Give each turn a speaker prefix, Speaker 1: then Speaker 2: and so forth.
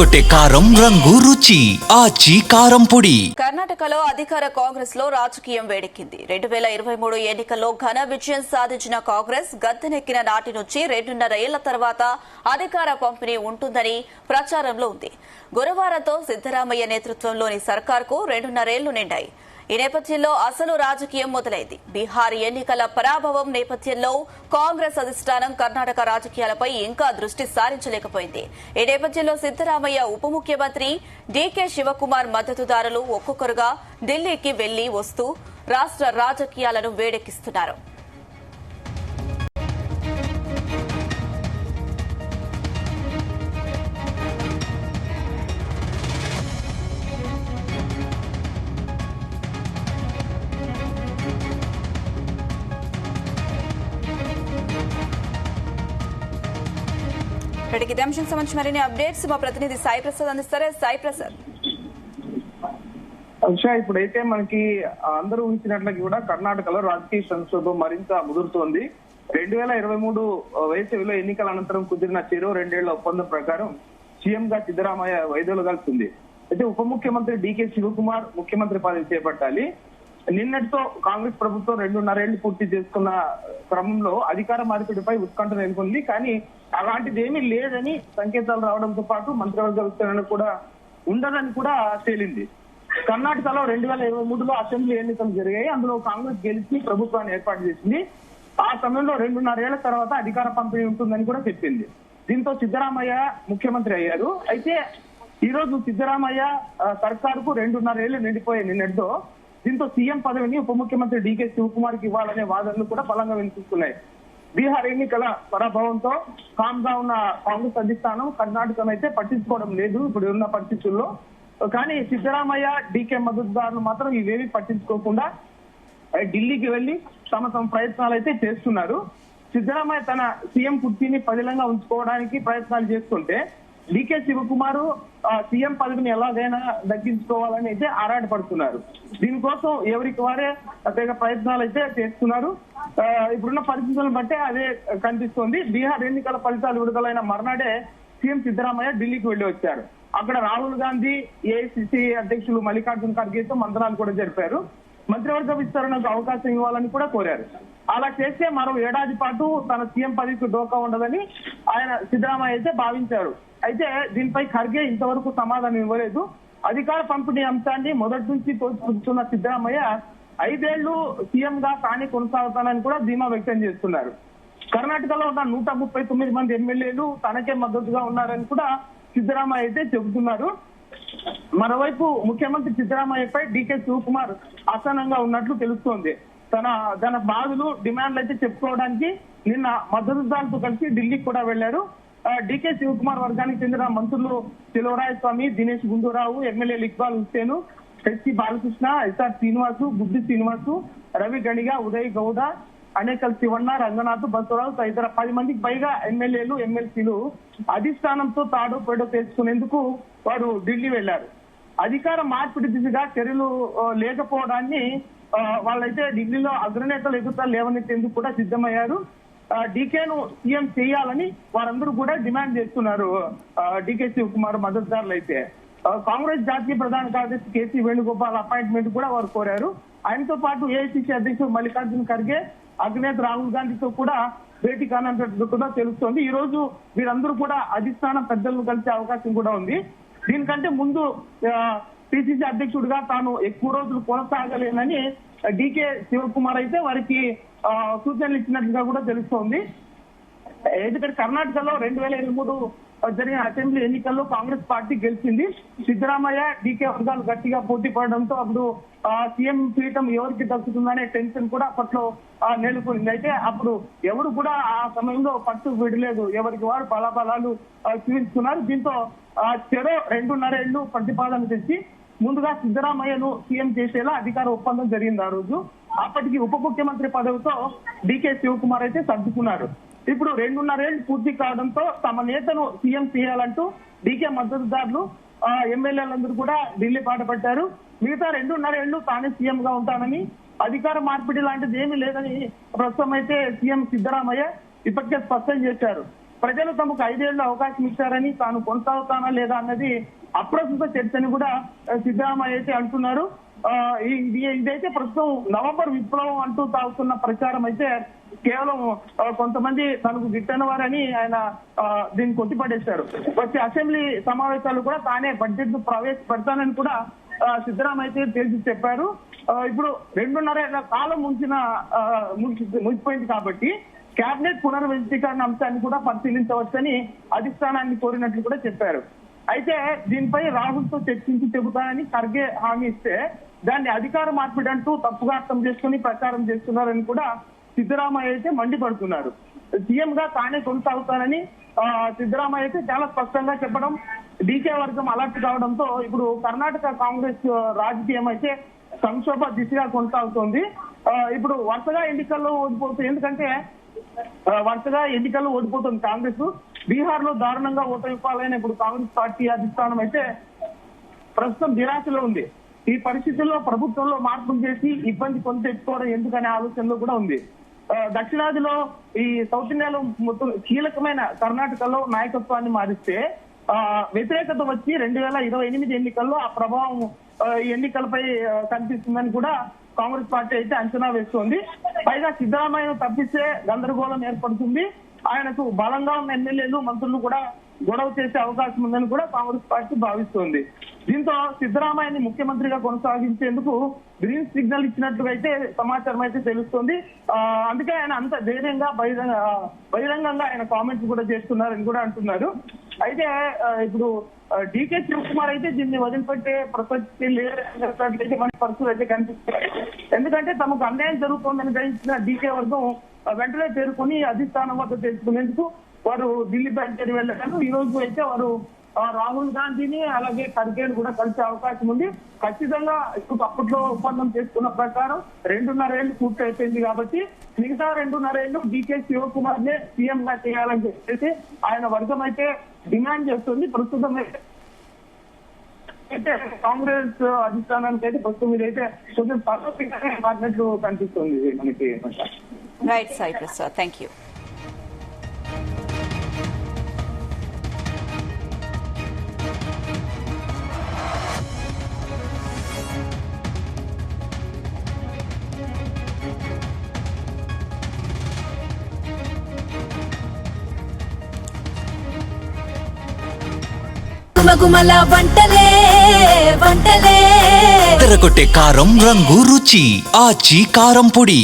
Speaker 1: అదరగొట్టే కారం రంగు రుచి ఆచి కారం పొడి.
Speaker 2: కర్ణాటకలో అధికార కాంగ్రెస్ లో రాజకీయం వేడెక్కింది. 2023 ఎన్నికల్లో ఘన విజయం సాధించిన కాంగ్రెస్ గద్దెనెక్కిన నాటి నుంచి 2.5 ఏళ్ల తర్వాత అధికార పంపిణీ ఉంటుందని ప్రచారంలో ఉంది. గురువారంతో సిద్దరామయ్య నేతృత్వంలోని సర్కార్కు 2.5 ఏళ్లు నిండాయి. ఈ నేపథ్యంలో అసలు రాజకీయం మొదలైంది. బీహార్ ఎన్నికల పరాభవం నేపథ్యంలో కాంగ్రెస్ అధిష్టానం కర్ణాటక రాజకీయాలపై ఇంకా దృష్టి సారించలేకపోయింది. ఈ నేపథ్యంలో సిద్దరామయ్య ఉప ముఖ్యమంత్రి డీకే శివకుమార్ మద్దతుదారులు ఒక్కొక్కరుగా ఢిల్లీకి వెళ్లి వస్తూ రాష్ట్ర రాజకీయాలను వేడెక్కిస్తున్నారు. ఇదే అంశం సంబంధించి మరిన్ని అప్డేట్స్ మా ప్రతినిధి సాయి ప్రసాద్ అందిస్తారు. సాయి ప్రసాద్,
Speaker 3: ఇప్పుడైతే మనకి అందరూ ఊహించినట్లకి కూడా కర్ణాటకలో రాజకీయ సంక్షోభం మరింత ముదురుతోంది. 2023 వేసవిలో ఎన్నికల అనంతరం కుదిరిన చెరో 2 ఏళ్ల ఒప్పందం ప్రకారం సీఎం గా సిద్దరామయ్య వైదొలగాల్సింది. అయితే ఉప ముఖ్యమంత్రి డీకే శివకుమార్ ముఖ్యమంత్రి పదవి చేపట్టాలి. నిన్నటితో కాంగ్రెస్ ప్రభుత్వం 2.5 ఏళ్లు పూర్తి చేసుకున్న క్రమంలో అధికార మార్పిడిపై ఉత్కంఠ నెలకొంది. కానీ అలాంటిది ఏమీ లేదని సంకేతాలు రావడంతో పాటు మంత్రివర్గ విస్తరణ కూడా ఉండదని కూడా తేలింది. కర్ణాటకలో 2023లో అసెంబ్లీ ఎన్నికలు జరిగాయి. అందులో కాంగ్రెస్ గెలిచి ప్రభుత్వాన్ని ఏర్పాటు చేసింది. ఆ సమయంలో 2.5 ఏళ్ల తర్వాత అధికార పంపిణీ ఉంటుందని కూడా చెప్పింది. దీంతో సిద్దరామయ్య ముఖ్యమంత్రి అయ్యారు. అయితే ఈ రోజు సిద్దరామయ్య సర్కారుకు 2.5 ఏళ్లు నిండిపోయే నిన్నటితో దీంతో సీఎం పదవిని ఉప ముఖ్యమంత్రి డీకే శివకుమార్ కి ఇవ్వాలనే వాదనలు కూడా బలంగా వినిపిస్తున్నాయి. బీహార్ ఎన్నికల పరాభవంతో కామ్ గా ఉన్న కాంగ్రెస్ అధిష్టానం కర్ణాటకను అయితే పట్టించుకోవడం లేదు ఇప్పుడు ఉన్న పరిస్థితుల్లో. కానీ సిద్దరామయ్య డీకే మద్దతుదారులు మాత్రం ఇవేవి పట్టించుకోకుండా ఢిల్లీకి వెళ్లి తమ ప్రయత్నాలు అయితే చేస్తున్నారు. సిద్దరామయ్య తన సీఎం కుర్చీని పదిలంగా ఉంచుకోవడానికి ప్రయత్నాలు చేస్తుంటే డీకే శివకుమార్ సీఎం పదవిని ఎలాగైనా దక్కించుకోవాలని అయితే ఆరాటపడుతున్నారు. దీనికోసం ఎవరికి వారే ప్రత్యేక ప్రయత్నాలు అయితే చేస్తున్నారు. ఇప్పుడున్న పరిస్థితులను బట్టే అదే కనిపిస్తోంది. బీహార్ ఎన్నికల ఫలితాలు విడుదలైన మర్నాడే సీఎం సిద్దరామయ్య ఢిల్లీకి వెళ్లి వచ్చారు. అక్కడ రాహుల్ గాంధీ, ఏఐసిసి అధ్యక్షులు మల్లికార్జున ఖర్గేతో మంత్రాలు కూడా జరిపారు. మంత్రివర్గ విస్తరణకు అవకాశం ఇవ్వాలని కూడా కోరారు. అలా చేస్తే మరో ఏడాది పాటు తన సీఎం పదవికి డోకా ఉండదని ఆయన సిద్దరామయ్య అయితే భావించారు. అయితే దీనిపై ఖర్గే ఇంతవరకు సమాధానం ఇవ్వలేదు. అధికార పంపిణీ అంశాన్ని మొదటి నుంచి తోచుకుంటున్న సిద్దరామయ్య 5 ఏళ్లు సీఎం గా తానే కొనసాగుతానని కూడా ధీమా వ్యక్తం చేస్తున్నారు. కర్ణాటకలో ఉన్న 139 మంది ఎమ్మెల్యేలు తనకే మద్దతుగా ఉన్నారని కూడా సిద్దరామయ్య అయితే చెబుతున్నారు. మరోవైపు ముఖ్యమంత్రి సిద్దరామయ్యపై డీకే శివకుమార్ ఆసనంగా ఉన్నట్లు తెలుస్తోంది. తన బాధలు, డిమాండ్లు అయితే చెప్పుకోవడానికి నిన్న మద్దతుదారులతో కలిసి ఢిల్లీకి కూడా వెళ్లారు. డీకే శివకుమార్ వర్గానికి చెందిన మంత్రులు చెలవరాయస్వామి, దినేష్ గుండూరావు, ఎమ్మెల్యేలు ఇక్బాల్ హుస్సేన్, హెచ్సి బాలకృష్ణ, ఎస్ఆర్ శ్రీనివాసు, గుడ్డి శ్రీనివాసు, రవి గణిగ, ఉదయ్ గౌడ, అనేకల్ శివన్న, రంగనాథ్, బసవరావు తదితర 10 మందికి పైగా ఎమ్మెల్యేలు, ఎమ్మెల్సీలు అధిష్టానంతో తాడో పేడో తెలుసుకునేందుకు వారు ఢిల్లీ వెళ్లారు. అధికార మార్పిడి దిశగా చర్యలు లేకపోవడాన్ని వాళ్ళైతే ఢిల్లీలో అగ్రనేతలు ఎదుట లేవనెత్తేందుకు కూడా సిద్ధమయ్యారు. డీకేను సీఎం చేయాలని వారందరూ కూడా డిమాండ్ చేస్తున్నారు. డీకే శివకుమార్ మద్దతుదారులు అయితే కాంగ్రెస్ జాతీయ ప్రధాన కార్యదర్శి కేసీ వేణుగోపాల్ అపాయింట్మెంట్ కూడా వారు కోరారు. ఆయనతో పాటు ఏఐసిసి అధ్యక్షుడు మల్లికార్జున ఖర్గే, అగ్నేత రాహుల్ గాంధీతో కూడా భేటీ కానున్నట్టు కూడా తెలుస్తోంది. ఈ రోజు వీరందరూ కూడా అధిష్టానం పెద్దలను కలిసే అవకాశం కూడా ఉంది. దీనికంటే ముందు పిసిసి అధ్యక్షుడిగా తాను ఎక్కువ రోజులు కొనసాగలేనని డీకే శివకుమార్ అయితే వారికి సూచనలు ఇచ్చినట్లుగా కూడా తెలుస్తోంది. ఎందుకంటే కర్ణాటకలో 2023 జరిగిన అసెంబ్లీ ఎన్నికల్లో కాంగ్రెస్ పార్టీ గెలిచింది. సిద్దరామయ్య, డీకే వర్గాలు గట్టిగా పోటీ పడడంతో అప్పుడు సీఎం పీఠం ఎవరికి దక్కుతుందనే టెన్షన్ కూడా అప్పట్లో నెలకొంది. అయితే అప్పుడు ఎవరు కూడా ఆ సమయంలో పట్టు విడలేదు, ఎవరికి వారు బలాబలాలు చూపించుకున్నారు. దీంతో చెరో 2.5 ఏళ్లు ప్రతిపాదన తెచ్చి ముందుగా సిద్దరామయ్యను సీఎం చేసేలా అధికార ఒప్పందం జరిగింది. ఆ రోజు అప్పటికి ఉప ముఖ్యమంత్రి పదవితో డీకే శివకుమార్ అయితే సర్దుకున్నారు. ఇప్పుడు 2.5 ఏళ్లు పూర్తి కావడంతో తమ నేతను సీఎం చేయాలంటూ డీకే మద్దతుదారులు ఎమ్మెల్యేలందరూ కూడా ఢిల్లీ పాట పట్టారు. మిగతా 2.5 ఏళ్లు తానే సీఎం గా ఉంటానని, అధికార మార్పిడి లాంటిది ఏమీ లేదని ప్రస్తుతం అయితే సీఎం సిద్దరామయ్య ఇప్పటికే స్పష్టం చేశారు. ప్రజలు తమకు 5 ఏళ్ళు అవకాశం ఇచ్చారని తాను కొనసాగుతానా లేదా అన్నది అప్రస్తుత చర్చని కూడా సిద్ధరామయ్య అయితే అంటున్నారు. ఇదైతే ప్రస్తుతం నవంబర్ విప్లవం అంటూ తాగుతున్న ప్రచారం అయితే కేవలం కొంతమంది తనకు గిట్టని వారని ఆయన దీన్ని కొట్టిపడేశారు. వచ్చే అసెంబ్లీ సమావేశాలు కూడా తానే బడ్జెట్ ను ప్రవేశపెడతానని కూడా సిద్ధరామయ్య అయితే తేల్చి చెప్పారు. ఇప్పుడు 2.5 ఏళ్ల కాలం ముగిసిపోయింది కాబట్టి కేబినెట్ పునర్వ్యవస్థీకరణ అంశాన్ని కూడా పరిశీలించవచ్చని అధిష్టానాన్ని కోరినట్లు కూడా చెప్పారు. అయితే దీనిపై రాహుల్ తో చర్చించి చెబుతానని ఖర్గే హామీ ఇస్తే దాన్ని అధికార మార్పిడి అంటూ తప్పుగా అర్థం చేసుకుని ప్రచారం చేస్తున్నారని కూడా సిద్ధరామయ్య అయితే మండిపడుతున్నారు. సీఎం గా తానే కొనసాగుతానని సిద్ధరామయ్య అయితే చాలా స్పష్టంగా చెప్పడం, డీకే వర్గం అలర్ట్ కావడంతో ఇప్పుడు కర్ణాటక కాంగ్రెస్ రాజకీయం అయితే సంక్షోభ దిశగా కొనసాగుతోంది. ఇప్పుడు వరుసగా ఎన్నికల్లో ఓడిపోతుంది. ఎందుకంటే వరుసగా ఎన్నికల్లో ఓడిపోతుంది కాంగ్రెస్. బీహార్ లో దారుణంగా ఓటమిపాలైన ఇప్పుడు కాంగ్రెస్ పార్టీ అధిష్టానం అయితే ప్రస్తుతం నిరాశలో ఉంది. ఈ పరిస్థితుల్లో ప్రభుత్వంలో మార్పులు చేసి ఇబ్బంది కొని తెచ్చుకోవడం ఎందుకనే ఆలోచనలో కూడా ఉంది. దక్షిణాదిలో ఈ సౌత్ ఇండియాలో మొత్తం కీలకమైన కర్ణాటకలో నాయకత్వాన్ని మారిస్తే వ్యతిరేకత వచ్చి 2028 ఎన్నికల్లో ఆ ప్రభావం ఎన్నికలపై కనిపిస్తుందని కూడా కాంగ్రెస్ పార్టీ అయితే అంచనా వేస్తోంది. పైగా సిద్ధరామయ్యను తప్పిస్తే గందరగోళం ఏర్పడుతుంది. ఆయనకు బలంగా ఉన్న ఎమ్మెల్యేలు మంత్రులు కూడా గొడవ చేసే అవకాశం ఉందని కూడా కాంగ్రెస్ పార్టీ భావిస్తోంది. దీంతో సిద్ధరామయ్యని ముఖ్యమంత్రిగా కొనసాగించేందుకు గ్రీన్ సిగ్నల్ ఇచ్చినట్టుగా అయితే సమాచారం అయితే తెలుస్తోంది. అందుకే ఆయన అంత ధైర్యంగా బహిరంగంగా ఆయన కామెంట్స్ కూడా చేస్తున్నారని కూడా అంటున్నారు. అయితే ఇప్పుడు డీకే శివకుమార్ అయితే దీన్ని వదిలిపెట్టే ప్రసక్తి లేదైతే మన పరిస్థితులు అయితే కనిపిస్తున్నాయి. ఎందుకంటే తమకు అన్యాయం జరుగుతోందని గ్రహించిన డీకే వర్గం వెంటనే చేరుకుని అధిష్టానం వద్ద తెలుసుకునేందుకు వారు ఢిల్లీ బయలుదేరి వెళ్ళారు. ఈ రోజు అయితే వారు రాహుల్ గాంధీని అలాగే ఖర్గేను కూడా కలిసే అవకాశం ఉంది. ఖచ్చితంగా ఇప్పుడు అప్పట్లో ఒప్పందం చేసుకున్న ప్రకారం 2.5 ఏళ్లు పూర్తి అయిపోయింది కాబట్టి మిగతా 2.5 ఏళ్లు డీకే శివకుమార్ నే సీఎం గా చేయాలని చెప్పేసి ఆయన వర్గం అయితే డిమాండ్ చేస్తుంది. ప్రస్తుతం అయితే కాంగ్రెస్ అధిష్టానానికి అయితే ప్రస్తుతం ఇదైతే కొంచెం పర్వతంగానే మారినట్లు కనిపిస్తుంది మనకి.
Speaker 2: Right Sai Prasad, thank you.
Speaker 4: గుమగుమల వంటలే వంటలే
Speaker 1: తెరకొట్టే కారం రంగు రుచి ఆచి కారం పొడి.